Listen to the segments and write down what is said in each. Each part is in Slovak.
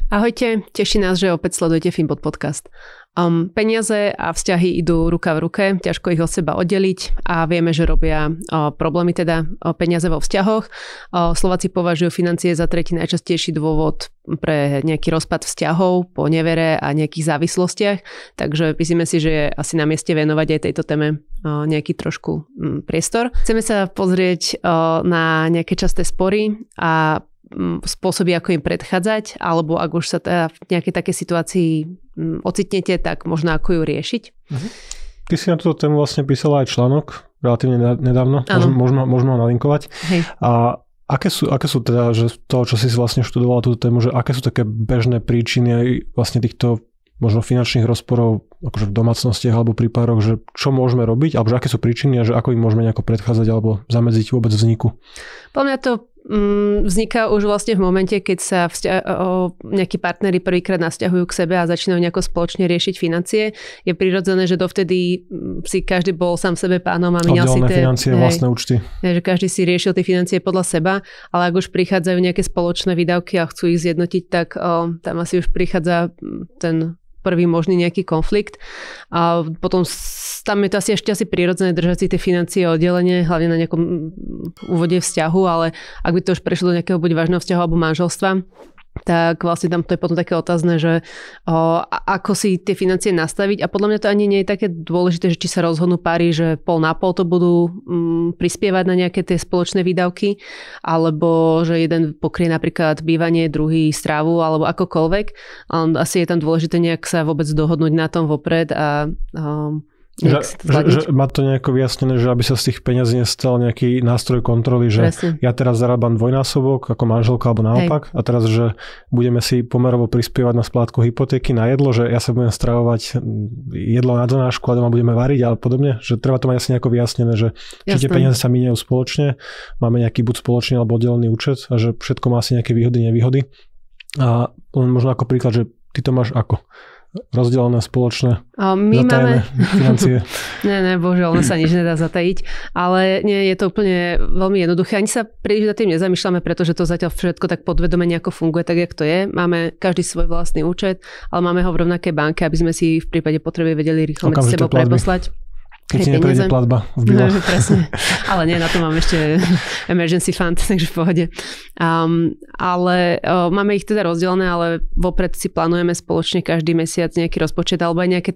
Ahojte, teší nás, že opäť sledujete Finbot podcast. Peniaze a vzťahy idú ruka v ruke, ťažko ich od seba oddeliť a vieme, že robia problémy, teda peniaze vo vzťahoch. Slováci považujú financie za tretí najčastejší dôvod pre nejaký rozpad vzťahov po nevere a nejakých závislostiach, takže myslíme si, že je asi na mieste venovať aj tejto téme nejaký trošku priestor. Chceme sa pozrieť na nejaké časté spory a spôsoby, ako im predchádzať, alebo ak už sa teda v nejakej takej situácii ocitnete, tak možno ako ju riešiť. Ty si na túto tému vlastne písala aj článok relatívne nedávno, možno ho nalinkovať. Hej. A aké sú teda, že to, čo si vlastne študovala túto tému, že aké sú také bežné príčiny vlastne týchto možno finančných rozporov akože v domácnostiach alebo pri pároch, že čo môžeme robiť, alebo že aké sú príčiny a že ako im môžeme nejako predchádzať alebo zamedziť vôbec vzniku? Podľa mňa to vzniká už vlastne v momente, keď sa nejakí partneri prvýkrát nasťahujú k sebe a začínajú nejako spoločne riešiť financie. Je prirodzené, že dovtedy si každý bol sám sebe pánom a míňal si tie financie, vlastné účty. Že každý si riešil tie financie podľa seba, ale ak už prichádzajú nejaké spoločné výdavky a chcú ich zjednotiť, tak tam asi už prichádza ten prvý možný nejaký konflikt. A potom tam je to ešte asi prirodzené držať si tie financie oddelenie, hlavne na nejakom úvode vzťahu, ale ak by to už prešlo do nejakého buď vážneho vzťahu alebo manželstva, tak vlastne tam to je potom také otázne, že ako si tie financie nastaviť a podľa mňa to ani nie je také dôležité, že či sa rozhodnú páry, že pol na pol to budú prispievať na nejaké tie spoločné výdavky, alebo že jeden pokrie napríklad bývanie, druhý stravu alebo akokoľvek. Asi je tam dôležité nejak sa vôbec dohodnúť na tom vopred a že má to nejako vyjasnené, že aby sa z tých peňazí nestal nejaký nástroj kontroly, že presne. Ja teraz zarábam dvojnásobok ako manželka alebo naopak. Hej. A teraz, že budeme si pomerovo prispievať na splátku hypotéky na jedlo, že ja sa budem stravovať jedlo na donášku a doma budeme variť a podobne, že treba to mať asi nejako vyjasnené, že či tie peniaze sa míňajú spoločne, máme nejaký buď spoločný alebo oddelený účet a že všetko má asi nejaké výhody, nevýhody. A len možno ako príklad, že ty to máš ako? Rozdelené spoločné zatajené financie. Nie, bohužiaľ, ono sa nič nedá zatajiť, ale nie, je to úplne veľmi jednoduché. Ani sa príliš nad tým nezamýšľame, pretože to zatiaľ všetko tak podvedome nejako funguje, tak jak to je. Máme každý svoj vlastný účet, ale máme ho v rovnakej banke, aby sme si v prípade potreby vedeli rýchlo medzi sebou preposlať. Keď si neprejde platba v bilo. Presne. Ale nie, na to mám ešte emergency fund, takže v pohode. Ale máme ich teda rozdelené, ale vopred si plánujeme spoločne každý mesiac nejaký rozpočet alebo aj nejaké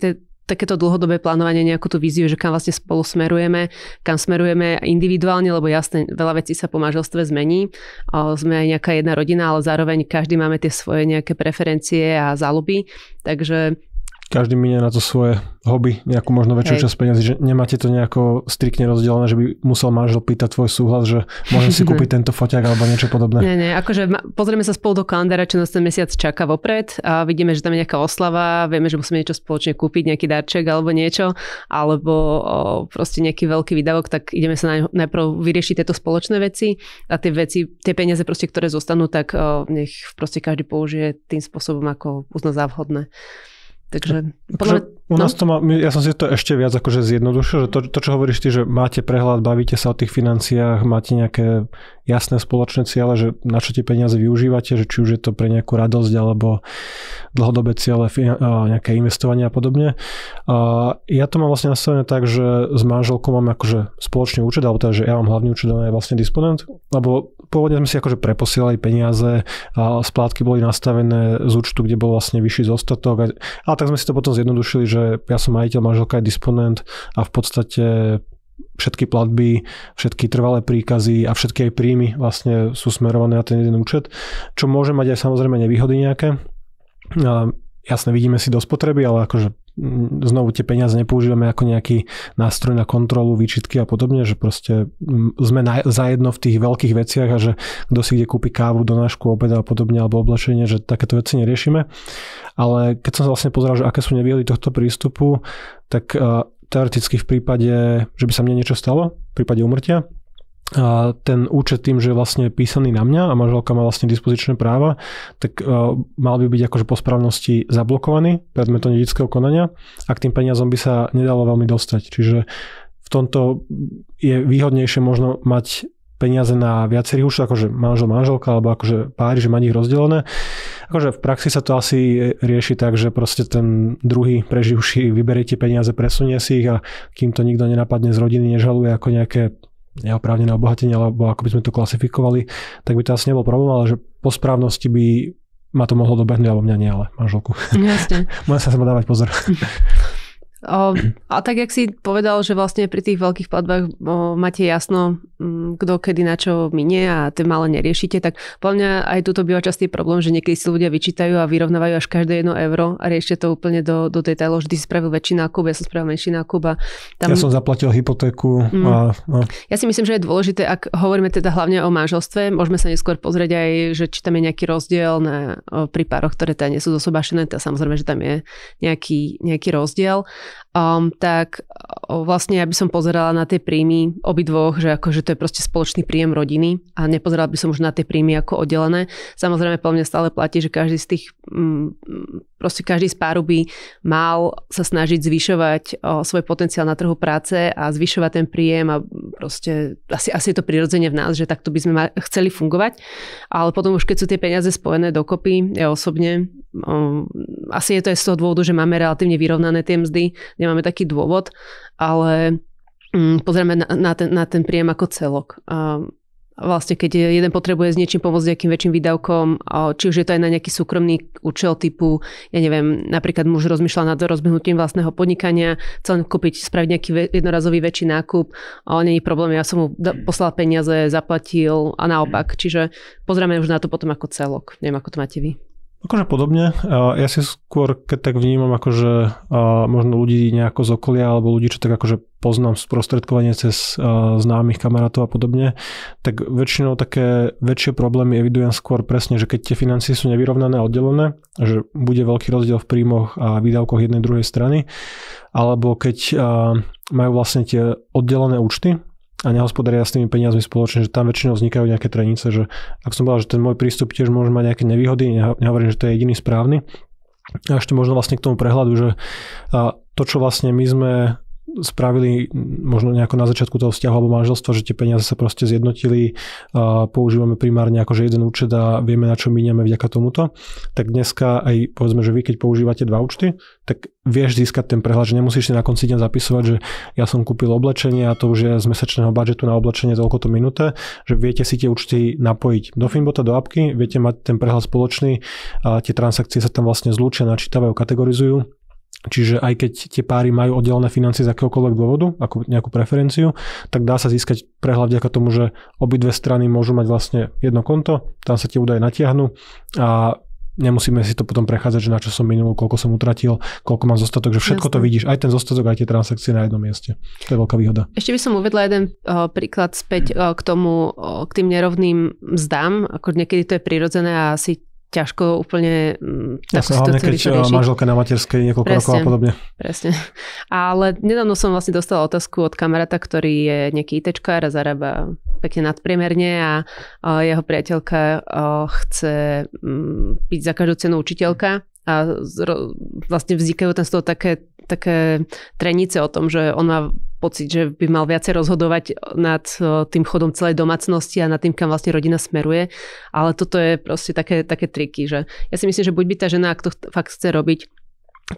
takéto dlhodobé plánovanie, nejakú tú víziu, že kam vlastne spolu smerujeme, kam smerujeme individuálne, lebo jasne, veľa vecí sa po manželstve zmení. Sme aj nejaká jedna rodina, ale zároveň každý máme tie svoje nejaké preferencie a záľuby, takže každý minie na to svoje hobby, nejakú možno väčšiu časť peniazy, že nemáte to nejako striktne rozdelené, že by musel manžel pýtať tvoj súhlas, že môžem si kúpiť tento foťák alebo niečo podobné. Nie, akože pozrieme sa spolu do kalendára, čo nás ten mesiac čaká vopred a vidíme, že tam je nejaká oslava, vieme, že musíme niečo spoločne kúpiť, nejaký darček alebo niečo, alebo proste nejaký veľký výdavok, tak ideme sa najprv vyriešiť tieto spoločné veci a tie peniaze proste, ktoré zostanú, tak nech proste každý použije tým spôsobom, ako uzná za vhodné. Takže u nás to má, ja som si to ešte viac akože zjednodušil, že to, čo hovoríš ty, že máte prehľad, bavíte sa o tých financiách, máte nejaké jasné spoločné ciele, že na čo tie peniaze využívate, že či už je to pre nejakú radosť alebo dlhodobé ciele, nejaké investovanie a podobne. Ja to mám vlastne nastavené tak, že s manželkou máme akože spoločný účet, alebo teda, že ja mám hlavný účet, ona je vlastne disponent, lebo pôvodne sme si akože preposielali peniaze a splátky boli nastavené z účtu, kde bol vlastne vyšší zostatok. Ale tak sme si to potom zjednodušili, že ja som majiteľ, manželka je disponent a v podstate všetky platby, všetky trvalé príkazy a všetky aj príjmy vlastne sú smerované na ten jeden účet, čo môže mať aj samozrejme nevýhody nejaké. Jasne, vidíme si do spotreby, ale akože znovu tie peniaze nepoužívame ako nejaký nástroj na kontrolu, výčitky a podobne, že proste sme zajedno v tých veľkých veciach a že kto si kde kúpi kávu, donášku, obeda a podobne, alebo oblečenie, že takéto veci neriešime. Ale keď som sa vlastne pozeral, že aké sú nevýhody tohto prístupu, tak teoreticky v prípade, že by sa mne niečo stalo, v prípade úmrtia, a ten účet tým, že je vlastne písaný na mňa a manželka má vlastne dispozičné práva, tak mal by byť akože po správnosti zablokovaný predmetom dedičského konania a k tým peniazom by sa nedalo veľmi dostať. Čiže v tomto je výhodnejšie možno mať peniaze na viacerých účtoch, akože manžel, manželka, alebo akože páry, že mať ich rozdelené. Akože v praxi sa to asi rieši tak, že proste ten druhý preživší vyberie tie peniaze, presunie si ich a kým to nikto nenapadne z rodiny, nežaluje ako nejaké neoprávnené obohatenie, alebo ako by sme to klasifikovali, tak by to asi nebol problém, ale že po správnosti by ma to mohlo dobehnúť, alebo mňa nie, ale manželku. Jasne. Môžem sa sama dávať pozor. A tak, jak si povedal, že vlastne pri tých veľkých platbách máte jasno, kto kedy na čo minie a tie malé neriešite, tak podľa mňa aj tuto býva častý problém, že niekedy si ľudia vyčítajú a vyrovnávajú až každé 1 euro a riešite to úplne do detailov, že ty si spravil väčší nákup, ja som spravil menší nákup. Ja som zaplatil hypotéku. Ja si myslím, že je dôležité, ak hovoríme teda hlavne o manželstve, môžeme sa neskôr pozrieť aj, že či tam je nejaký rozdiel pri pároch, ktoré teda nie sú zosobášené, teda samozrejme, že tam je nejaký rozdiel. Tak vlastne ja by som pozerala na tie príjmy obidvoch, že akože to je proste spoločný príjem rodiny a nepozerala by som už na tie príjmy ako oddelené. Samozrejme, po mne stále platí, že každý z tých proste každý z páru by mal sa snažiť zvyšovať svoj potenciál na trhu práce a zvyšovať ten príjem a proste asi je to prirodzene v nás, že takto by sme chceli fungovať. Ale potom už keď sú tie peniaze spojené dokopy, ja osobne asi je to aj z toho dôvodu, že máme relatívne vyrovnané tie mzdy, nemáme taký dôvod, ale pozrieme na ten príjem ako celok. Vlastne keď jeden potrebuje s niečím pomôcť nejakým väčším výdavkom, či už je to aj na nejaký súkromný účel typu, ja neviem, napríklad muž rozmýšľa nad rozbehnutím vlastného podnikania, chcel spraviť nejaký jednorazový väčší nákup, ale nie je problém, ja som mu poslal peniaze, zaplatil a naopak. Čiže pozrieme už na to potom ako celok. Neviem, ako to máte vy. Akože podobne. Ja si skôr, keď tak vnímam, akože možno ľudí nejako z okolia, alebo ľudí, čo tak akože poznám sprostredkovanie cez známych kamarátov a podobne, tak väčšinou také väčšie problémy evidujem skôr presne, že keď tie financie sú nevyrovnané a oddelené, že bude veľký rozdiel v príjmoch a výdavkoch jednej druhej strany, alebo keď majú vlastne tie oddelené účty, a nehospodária s tými peniazmi spoločne, že tam väčšinou vznikajú nejaké trenice, že ak som povedal, že ten môj prístup tiež môže mať nejaké nevýhody, nehovorím, že to je jediný správny. A ešte možno vlastne k tomu prehľadu, že to, čo vlastne my sme spravili možno nejako na začiatku toho vzťahu alebo manželstva, že tie peniaze sa proste zjednotili, používame primárne akože jeden účet a vieme, na čo míňame vďaka tomuto, tak dneska aj povedzme, že vy keď používate 2 účty, tak vieš získať ten prehľad, že nemusíš si na konci dňa zapisovať, že ja som kúpil oblečenie a to už je z mesačného budžetu na oblečenie toľko to minúte, že viete si tie účty napojiť do Finbota, do apky, viete mať ten prehľad spoločný a tie transakcie sa tam vlastne zlúčia, načítavajú, kategorizujú. Čiže aj keď tie páry majú oddelené financie z akéhokoľvek dôvodu, ako nejakú preferenciu, tak dá sa získať prehľad vďaka tomu, že obidve strany môžu mať vlastne jedno konto, tam sa tie údaje natiahnu a nemusíme si to potom prechádzať, že na čo som minul, koľko som utratil, koľko mám zostatok, že všetko to vidíš, aj ten zostatok, aj tie transakcie na jednom mieste. To je veľká výhoda. Ešte by som uvedla jeden príklad späť k tým nerovným mzdám, ako niekedy to je prirodzené a asi ťažko úplne takú situáciu riešiť. Manželka na materskej niekoľko rokov a podobne. Presne. Ale nedávno som vlastne dostala otázku od kamaráta, ktorý je nejaký ITčkár a zarába pekne nadpriemerne a jeho priateľka chce byť za každú cenu učiteľka a vlastne vznikajú tam z toho také trenice o tom, že on má pocit, že by mal viacej rozhodovať nad tým chodom celej domácnosti a nad tým, kam vlastne rodina smeruje. Ale toto je proste také triky, že ja si myslím, že buď by tá žena, ak to fakt chce robiť,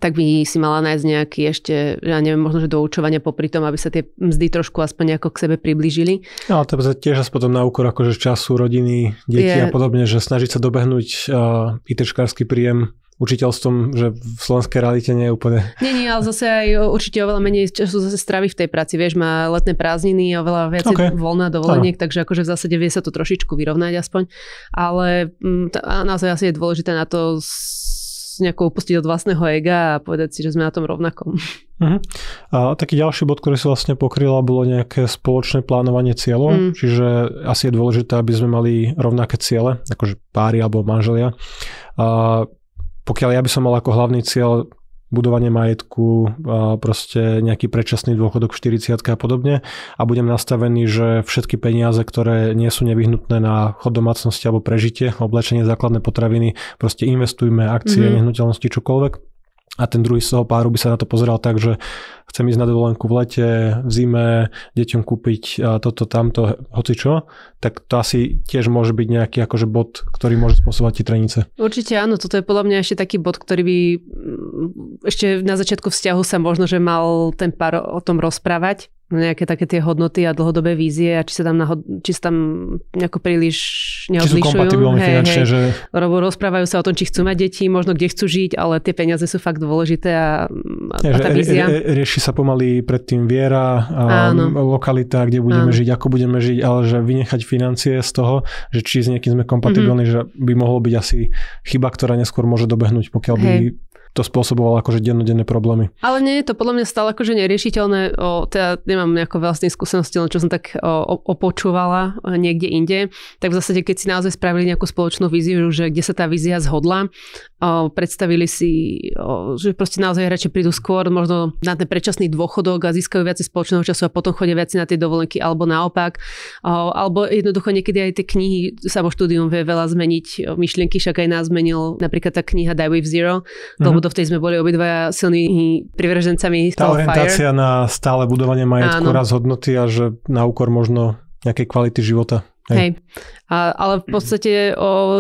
tak by si mala nájsť nejaký ešte, ja neviem, možno, že doučovania popri tom, aby sa tie mzdy trošku aspoň nejako k sebe priblížili. No, to je tiež potom na úkor akože času, rodiny, detí a podobne, že snažiť sa dobehnúť ITčkársky príjem učiteľstvom, že v slovenskej realite nie je úplne... Nie, ale zase aj určite oveľa menej času zase strávi v tej práci. Vieš, má letné prázdniny a oveľa viac voľná dovoleniek, takže akože v zásade vie sa to trošičku vyrovnať aspoň. Ale naozaj asi je dôležité na to nejako upustiť od vlastného ega a povedať si, že sme na tom rovnakom. A taký ďalší bod, ktorý si vlastne pokryla, bolo nejaké spoločné plánovanie cieľov, čiže asi je dôležité, aby sme mali rovnaké ciele, akože páry alebo manželia. Pokiaľ ja by som mal ako hlavný cieľ budovanie majetku, proste nejaký predčasný dôchodok v 40-ke a podobne a budem nastavený, že všetky peniaze, ktoré nie sú nevyhnutné na chod domácnosti alebo prežitie, oblečenie, základné potraviny, proste investujme, akcie, nehnuteľnosti, čokoľvek, a ten druhý z toho páru by sa na to pozeral tak, že chcem ísť na dovolenku v lete, v zime, deťom kúpiť toto, tamto, hocičo, tak to asi tiež môže byť nejaký akože bod, ktorý môže spôsobovať tie trenice. Určite áno, toto je podľa mňa ešte taký bod, ktorý by ešte na začiatku vzťahu sa možno, že mal ten pár o tom rozprávať, nejaké také tie hodnoty a dlhodobé vízie a či sa tam nejako príliš neodlišujú. Či sú kompatibilní finančne, že... Rozprávajú sa o tom, či chcú mať deti, možno kde chcú žiť, ale tie peniaze sú fakt dôležité a tá vízia. Rieši sa pomaly predtým viera a lokalita, kde budeme žiť, ako budeme žiť, ale že vynechať financie z toho, že či s niekým sme kompatibilní, že by mohlo byť asi chyba, ktorá neskôr môže dobehnúť, pokiaľ by to spôsobovalo akože dennodenné problémy. Ale nie je to podľa mňa stále akože neriešiteľné. Teda nemám nejaké vlastné skúsenosti, len čo som tak opočúvala niekde inde. Tak v zásade, keď si naozaj spravili nejakú spoločnú víziu, že kde sa tá vízia zhodla, predstavili si, že proste naozaj hráči prídu skôr možno na ten predčasný dôchodok a získajú viac spoločného času a potom chodia viac na tie dovolenky alebo naopak. Alebo jednoducho niekedy aj tie knihy, samoštúdium vie veľa zmeniť myšlienky, však aj nás zmenil napríklad tá kniha Die with Zero, lebo dovtedy sme boli obidvaja silnými privržencami tá orientácia na stále budovanie majetku, raz hodnoty a že na úkor možno nejakej kvality života. Hej. Ale v podstate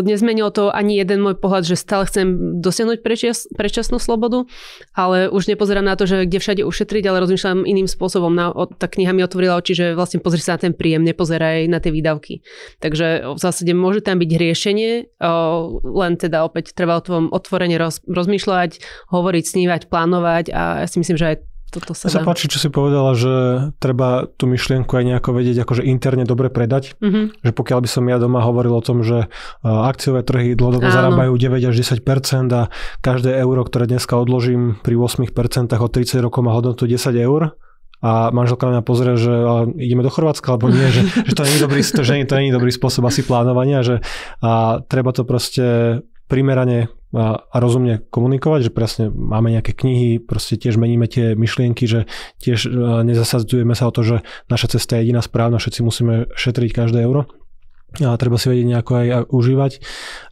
nezmenilo to ani jeden môj pohľad, že stále chcem dosiahnuť predčasnú slobodu, ale už nepozerám na to, že kde všade ušetriť, ale rozmýšľam iným spôsobom. Tá kniha mi otvorila oči, že vlastne pozri sa na ten príjem, nepozeraj na tie výdavky. Takže v zásade môže tam byť riešenie, len teda opäť treba o tom otvorene rozmýšľať, hovoriť, snívať, plánovať a ja si myslím, že aj toto sa páči, čo si povedala, že treba tú myšlienku aj nejako vedieť akože interne dobre predať. Že pokiaľ by som ja doma hovoril o tom, že akciové trhy dlhodobo zarábajú 9 až 10% a každé euro, ktoré dneska odložím pri 8% o 30 rokov má hodnotu 10 eur a manželka na mňa pozrie, že ideme do Chorvátska, alebo nie, že to nie je dobrý spôsob asi plánovania, že treba to proste primerane a rozumne komunikovať, že presne máme nejaké knihy, proste tiež meníme tie myšlienky, že tiež nezasadzujeme sa o to, že naša cesta je jediná správna, všetci musíme šetriť každé euro. A treba si vedieť nejako aj užívať,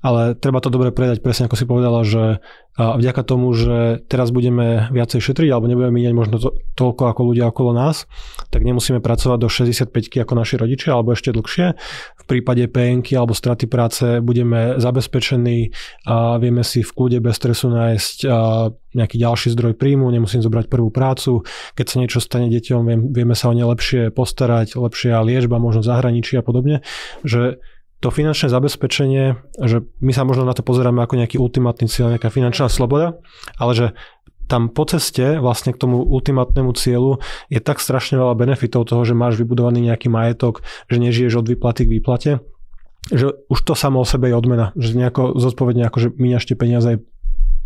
ale treba to dobre predať, presne ako si povedala, že vďaka tomu, že teraz budeme viacej šetriť alebo nebudeme míňať možno toľko ako ľudia okolo nás, tak nemusíme pracovať do 65-ky ako naši rodičia alebo ešte dlhšie. V prípade PN-ky alebo straty práce budeme zabezpečení a vieme si v kľude bez stresu nájsť nejaký ďalší zdroj príjmu, nemusím zobrať prvú prácu. Keď sa niečo stane deťom, vieme sa o ne lepšie postarať, lepšia liečba, možno v zahraničí a podobne, že to finančné zabezpečenie, že my sa možno na to pozeráme ako nejaký ultimátny cieľ, nejaká finančná sloboda, ale že tam po ceste vlastne k tomu ultimátnemu cieľu je tak strašne veľa benefitov toho, že máš vybudovaný nejaký majetok, že nežiješ od výplaty k výplate, že už to samo o sebe je odmena, že nejako zodpovedne akože míňaš tie peniaze aj.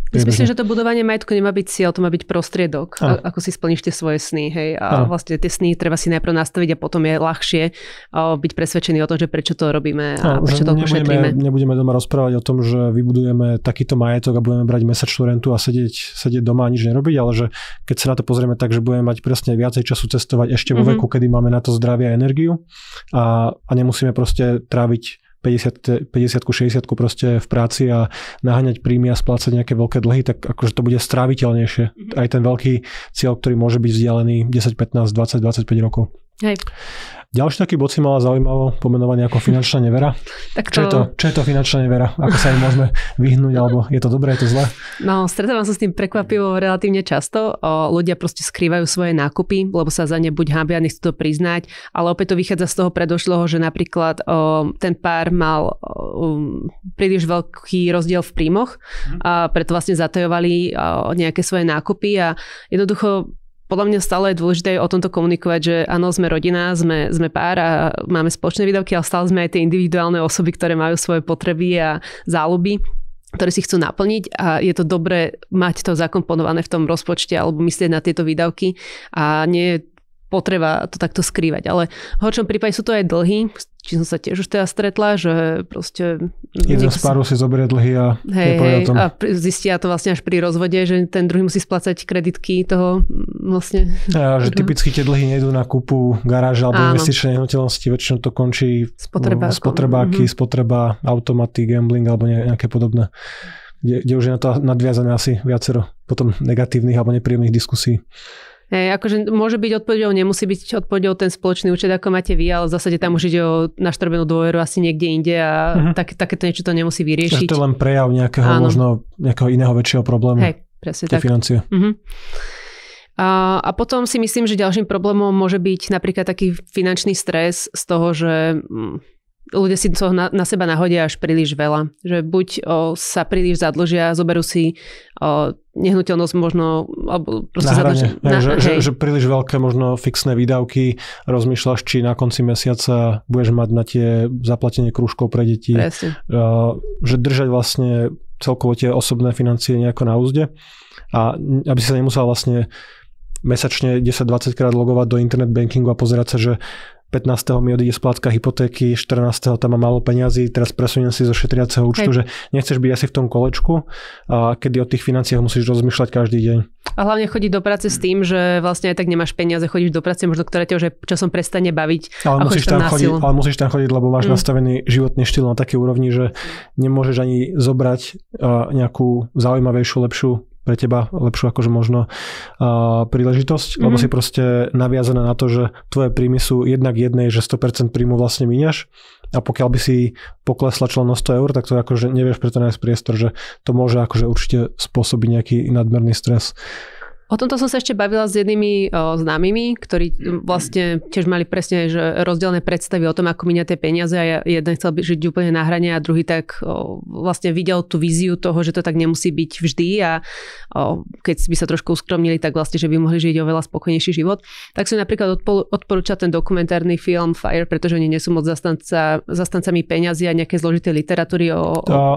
Myslím, že to budovanie majetku nemá byť cieľ, to má byť prostriedok, ako si splníš tie svoje sny, hej. A vlastne tie sny treba si najprv nastaviť a potom je ľahšie byť presvedčený o tom, že prečo to robíme a prečo to ušetríme. Nebudeme doma rozprávať o tom, že vybudujeme takýto majetok a budeme brať mesačnú rentu a sedieť doma a nič nerobiť, ale že keď sa na to pozrieme tak, že budeme mať presne viacej času cestovať ešte vo veku, kedy máme na to zdravie a energiu a nemusíme proste tráviť 50-60 proste v práci a naháňať príjmy a splácať nejaké veľké dlhy, tak akože to bude stráviteľnejšie. Aj ten veľký cieľ, ktorý môže byť vzdialený 10, 15, 20, 25 rokov. Hej. Ďalší taký bod si mala zaujímavo pomenovanie ako finančná nevera. Tak to... Čo je to finančná nevera? Ako sa im môžeme vyhnúť? Alebo je to dobré, je to zlé? No, stretávam sa s tým prekvapivo relatívne často. Ľudia proste skrývajú svoje nákupy, lebo sa za ne buď hanbia, nechcú to priznať, ale opäť to vychádza z toho predošlého, že napríklad ten pár mal príliš veľký rozdiel v príjmoch a preto vlastne zatajovali nejaké svoje nákupy a jednoducho podľa mňa stále je dôležité o tomto komunikovať, že áno, sme rodina, sme pár a máme spoločné výdavky, ale stále sme aj tie individuálne osoby, ktoré majú svoje potreby a záľuby, ktoré si chcú naplniť a je to dobré mať to zakomponované v tom rozpočte alebo myslieť na tieto výdavky a nie je potreba to takto skrývať. Ale v horšom prípade sú to aj dlhy, či som sa tiež už teda stretla, že proste... Jeden z páru si zoberie dlhy a nepovie o tom. A zistia to vlastne až pri rozvode, že ten druhý musí splácať kreditky toho vlastne... A že typicky tie dlhy nejdú na kúpu garáže alebo investičnej nehnuteľnosti, väčšinou to končí spotrebáky, spotreba, automaty, gambling alebo nejaké podobné. kde už je na to nadviazané asi viacero potom negatívnych alebo nepríjemných diskusí. Akože môže byť odpoveďou, nemusí byť odpoveďou ten spoločný účet, ako máte vy, ale v zásade tam už ide o naštrbenú dôveru asi niekde inde a takéto niečo to nemusí vyriešiť. To je len prejav možno nejakého iného väčšieho problému. Hej, presne tak. Financie. A potom si myslím, že ďalším problémom môže byť napríklad taký finančný stres z toho, že ľudia si toho na seba nahodia až príliš veľa. Že buď sa príliš zadlžia, zoberú si nehnuteľnosť možno alebo proste že príliš veľké možno fixné výdavky, rozmýšľaš, či na konci mesiaca budeš mať na tie zaplatenie krúžkov pre deti. Že držať vlastne celkovo tie osobné financie nejako na úzde a aby si sa nemusel vlastne mesačne 10-20 krát logovať do internet bankingu a pozerať sa, že 15. mi odíde splátka hypotéky, 14. tam mám málo peňazí, teraz presuniem si zo šetriaceho účtu, že nechceš byť asi v tom kolečku, a kedy o tých financiách musíš rozmýšľať každý deň. A hlavne chodiť do práce s tým, že vlastne aj tak nemáš peniaze, chodíš do práce, možno ktoré ťa už časom prestane baviť. Ale musíš tam chodiť, lebo máš nastavený životný štýl na takej úrovni, že nemôžeš ani zobrať nejakú zaujímavejšiu, lepšiu pre teba lepšiu akože možno príležitosť, lebo si proste naviazaná na to, že tvoje príjmy sú jednak jednej, že 100% príjmu vlastne míňaš a pokiaľ by si poklesla člen o 100 eur, tak to akože nevieš preto nájsť priestor, že to môže akože určite spôsobiť nejaký nadmerný stres. O tomto som sa ešte bavila s jednými známymi, ktorí vlastne tiež mali presne že rozdielne predstavy o tom, ako míňa tie peniaze a jeden chcel žiť úplne na hrane a druhý tak vlastne videl tú víziu toho, že to tak nemusí byť vždy a keď by sa trošku uskromnili, tak vlastne, že by mohli žiť oveľa spokojnejší život. Tak som napríklad odporúčal ten dokumentárny film Fire, pretože oni nie sú moc zastancami peňazí a nejaké zložitej literatúry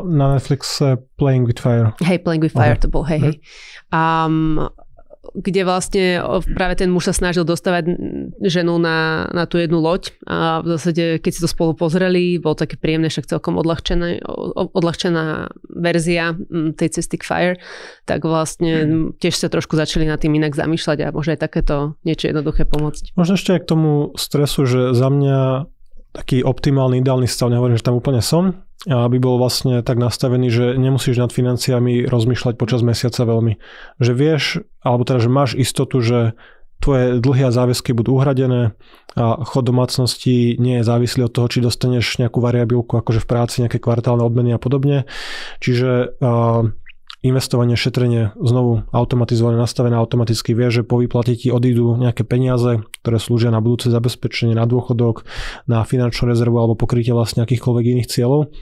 na Netflixe Playing with Fire. Hej, Playing with Fire to bol, hej. Kde vlastne práve ten muž sa snažil dostávať ženu na tú jednu loď a v zásade, keď si to spolu pozreli, bolo také príjemné, však celkom odľahčená verzia tej cesty k Fire, tak vlastne tiež sa trošku začali nad tým inak zamýšľať a môže aj takéto niečo jednoduché pomôcť. Možno ešte aj k tomu stresu, že za mňa taký optimálny, ideálny stav, nehovorím, že tam úplne som, aby bol vlastne tak nastavený, že nemusíš nad financiami rozmýšľať počas mesiaca veľmi. Že vieš, alebo teda, že máš istotu, že tvoje dlhy a záväzky budú uhradené a chod domácnosti nie je závislý od toho, či dostaneš nejakú variabilku, akože v práci, nejaké kvartálne odmeny a podobne. Čiže investovanie, šetrenie znovu automatizované, nastavené automaticky, vie, že po výplate ti odídu nejaké peniaze, ktoré slúžia na budúce zabezpečenie, na dôchodok, na finančnú rezervu alebo pokrytie vlastne akýchkoľvek iných cieľov.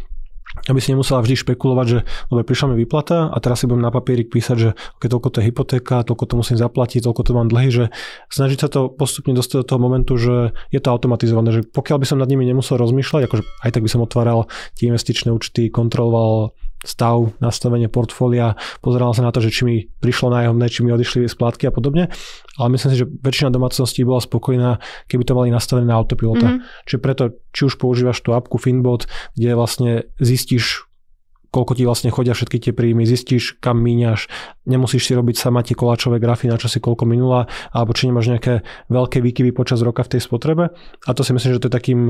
Aby si nemusela vždy špekulovať, že dobre, prišla mi výplata a teraz si budem na papierik písať, že toľko to je hypotéka, toľko to musím zaplatiť, toľko to mám dlhy, že snažiť sa to postupne dostať do toho momentu, že je to automatizované, že pokiaľ by som nad nimi nemusel rozmýšľať, akože aj tak by som otváral tie investičné účty, kontroloval stav, nastavenie portfólia, pozeral sa na to, že či mi prišlo nájomné, či mi odišli splátky a podobne. Ale myslím si, že väčšina domácností bola spokojná, keby to mali nastavené na autopilota. Čiže preto, či už používaš tú apku Finbot, kde vlastne zistíš, koľko ti vlastne chodia všetky tie príjmy, zistíš, kam míňaš, nemusíš si robiť sama tie koláčové grafy, na čo si koľko minula, alebo či nemáš nejaké veľké výkyvy počas roka v tej spotrebe. A to si myslím, že to je takým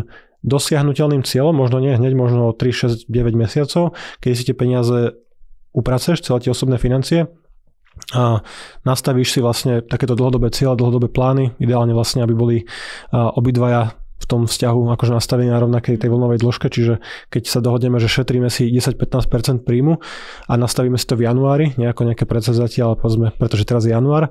dosiahnuteľným cieľom, možno nie hneď, možno 3, 6, 9 mesiacov, keď si tie peniaze upraceš, celé tie osobné financie a nastavíš si vlastne takéto dlhodobé cieľe, dlhodobé plány, ideálne vlastne, aby boli obidvaja v tom vzťahu akože nastavení na rovnakej tej vlnovej dĺžke, čiže keď sa dohodneme, že šetríme si 10-15% príjmu a nastavíme si to v januári, nejaké predsavzatie, ale povedzme, pretože teraz je január,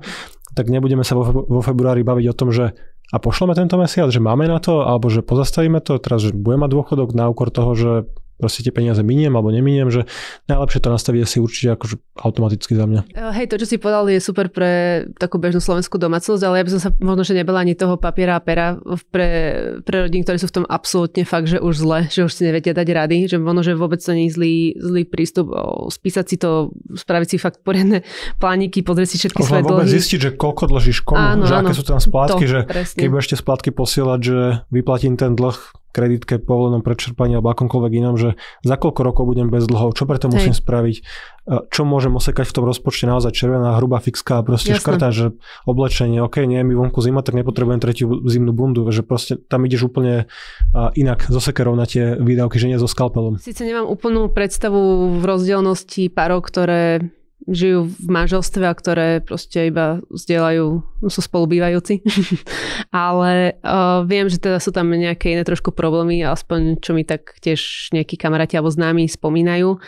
tak nebudeme sa vo februári baviť o tom, že a pošleme tento mesiac, že máme na to, alebo že pozastavíme to, teraz, že budem mať dôchodok na úkor toho, že proste tie peniaze miniem alebo neminiem, že najlepšie to nastaviť si určite akože automaticky za mňa. Hej, to, čo si povedal, je super pre takú bežnú slovenskú domácnosť, ale ja by som sa možno, že nebala ani toho papiera a pera pre rodín, ktorí sú v tom absolútne fakt, že už zle, že už si nevedia dať rady, že možno, že vôbec to nie je zlý prístup, spísať si to, spraviť si fakt poriadne plániky, pozrieť si všetky svoje dlhy. Vôbec zistiť, že koľko dlžíš komu, že aké sú tam splátky, že keď budeš tie splátky posielať, že vyplatím ten dlh kreditke, povolenom prečerpaní alebo akomkoľvek inom, že za koľko rokov budem bez dlhov, čo preto musím spraviť, čo môžem osekať v tom rozpočte, naozaj červená, hrubá fixka a proste škrtá, že oblečenie, nie je mi vonku zima, tak nepotrebujem tretiu zimnú bundu, že proste tam ideš úplne inak so sekerou na tie výdavky, že nie so skalpelom. Sice nemám úplnú predstavu v rozdielnosti párov, ktoré žijú v manželstve a ktoré proste iba zdieľajú, sú spolubývajúci. Ale viem, že teda sú tam nejaké iné trošku problémy, aspoň čo mi tak tiež nejakí kamaráti alebo známi spomínajú.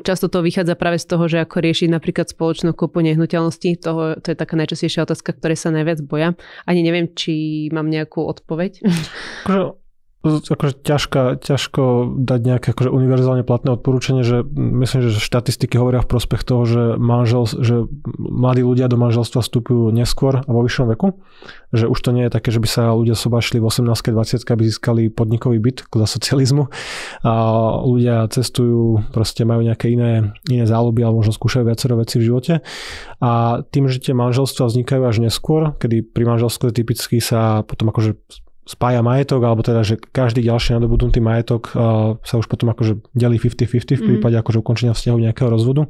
Často to vychádza práve z toho, že ako riešiť napríklad spoločnú kúpu nehnuteľností. To je taká najčastejšia otázka, ktorej sa najviac boja. Ani neviem, či mám nejakú odpoveď. Akože ťažko dať nejaké akože univerzálne platné odporúčanie, že myslím, že štatistiky hovoria v prospech toho, že mladí ľudia do manželstva vstupujú neskôr a vo vyššom veku. Že už to nie je také, že by sa ľudia sobášli v 18-20, aby získali podnikový byt za socializmu. A ľudia cestujú, proste majú nejaké iné záľuby alebo možno skúšajú viacero vecí v živote. A tým, že tie manželstva vznikajú až neskôr, kedy pri manželstve typicky sa potom akože spája majetok, alebo teda, že každý ďalší nadobudnutý majetok sa už potom akože delí 50-50 v prípade akože ukončenia vzťahu nejakého rozvodu,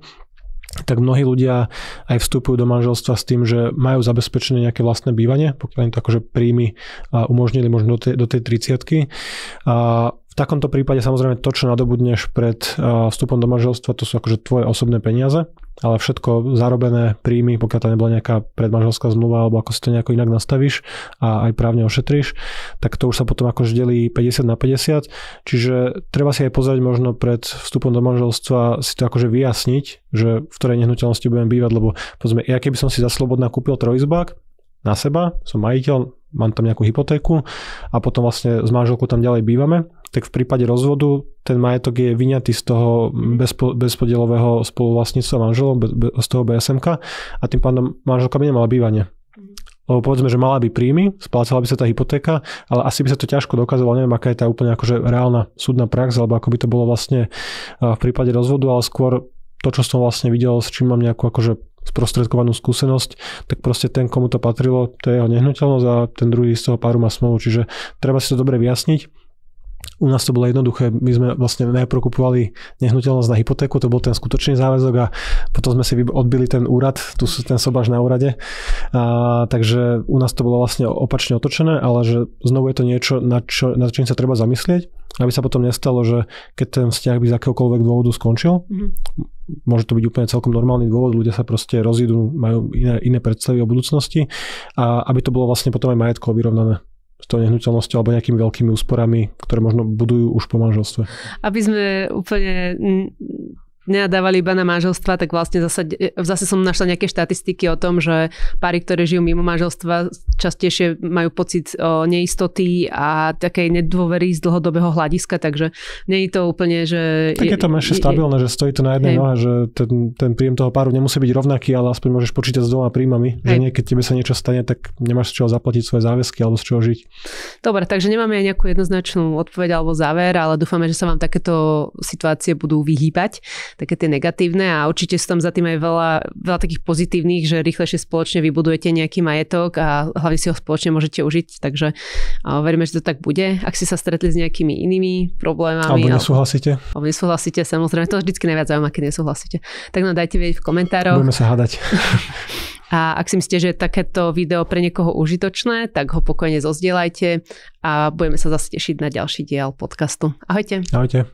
tak mnohí ľudia aj vstupujú do manželstva s tým, že majú zabezpečené nejaké vlastné bývanie, pokiaľ im to akože príjmy umožnili možno do tej 30-ky. V takomto prípade samozrejme to, čo nadobudneš pred vstupom do manželstva, to sú akože tvoje osobné peniaze, ale všetko zarobené príjmy, pokiaľ tam nebola nejaká predmanželská zmluva alebo ako si to nejako inak nastavíš a aj právne ošetríš, tak to už sa potom akože delí 50/50. Čiže treba si aj pozrieť možno pred vstupom do manželstva si to akože vyjasniť, že v ktorej nehnuteľnosti budem bývať, lebo povedzme, ja keby som si za slobodná kúpil trojizbák na seba, som majiteľ, mám tam nejakú hypotéku a potom vlastne s manželkou tam ďalej bývame, tak v prípade rozvodu ten majetok je vyňatý z toho bezpodielového spoluvlastníctva manželov, z toho BSMK a tým pádom manželka by nemala bývanie. Lebo povedzme, že mala by príjmy, splácala by sa tá hypotéka, ale asi by sa to ťažko dokázalo, neviem, aká je tá úplne akože reálna súdna prax, alebo ako by to bolo vlastne v prípade rozvodu, ale skôr to, čo som vlastne videl, s čím mám nejakú akože sprostredkovanú skúsenosť, tak proste ten, komu to patrilo, to je jeho nehnuteľnosť a ten druhý z toho páru má smolu, čiže treba si to dobre vyjasniť. U nás to bolo jednoduché, my sme vlastne najprv kupovali nehnuteľnosť na hypotéku, to bol ten skutočný záväzok a potom sme si odbili ten úrad, ten sobáš na úrade. Takže u nás to bolo vlastne opačne otočené, ale že znovu je to niečo, nad čím sa treba zamyslieť, aby sa potom nestalo, že keď ten vzťah by z akéhokoľvek dôvodu skončil, môže to byť úplne celkom normálny dôvod, ľudia sa proste rozídu, majú iné predstavy o budúcnosti a aby to bolo vlastne potom aj majetkovo vyrovnané s tou nehnuteľnosťou alebo nejakými veľkými úsporami, ktoré možno budujú už po manželstve. Aby sme úplne nenadávali iba na manželstva, tak vlastne zase som našla nejaké štatistiky o tom, že páry, ktoré žijú mimo manželstva, častejšie majú pocit neistoty a takej nedôvery z dlhodobého hľadiska, takže nie je to úplne, že... Tak je to menšie stabilné, že stojí to na jednej nohe, že ten príjem toho páru nemusí byť rovnaký, ale aspoň môžeš počítať s dvoma príjmami, že nie, keď tebe sa niečo stane, tak nemáš z čoho zaplatiť svoje záväzky alebo z čoho žiť. Dobre, takže nemáme aj nejakú jednoznačnú odpoveď alebo záver, ale dúfame, že sa vám takéto situácie budú vyhýbať, také tie negatívne a určite sú tam za tým aj veľa takých pozitívnych, že rýchlejšie spoločne vybudujete nejaký majetok a hlavne si ho spoločne môžete užiť, takže veríme, že to tak bude. Ak ste sa stretli s nejakými inými problémami alebo nesúhlasíte, samozrejme, to vždycky najviac zaujíma, keď nesúhlasíte, tak nám dajte vedieť v komentároch. Budeme sa hádať. A ak si myslíte, že je takéto video pre niekoho užitočné, tak ho pokojne zozdieľajte a budeme sa zase tešiť na ďalší diel podcastu. Ahojte. Ahojte.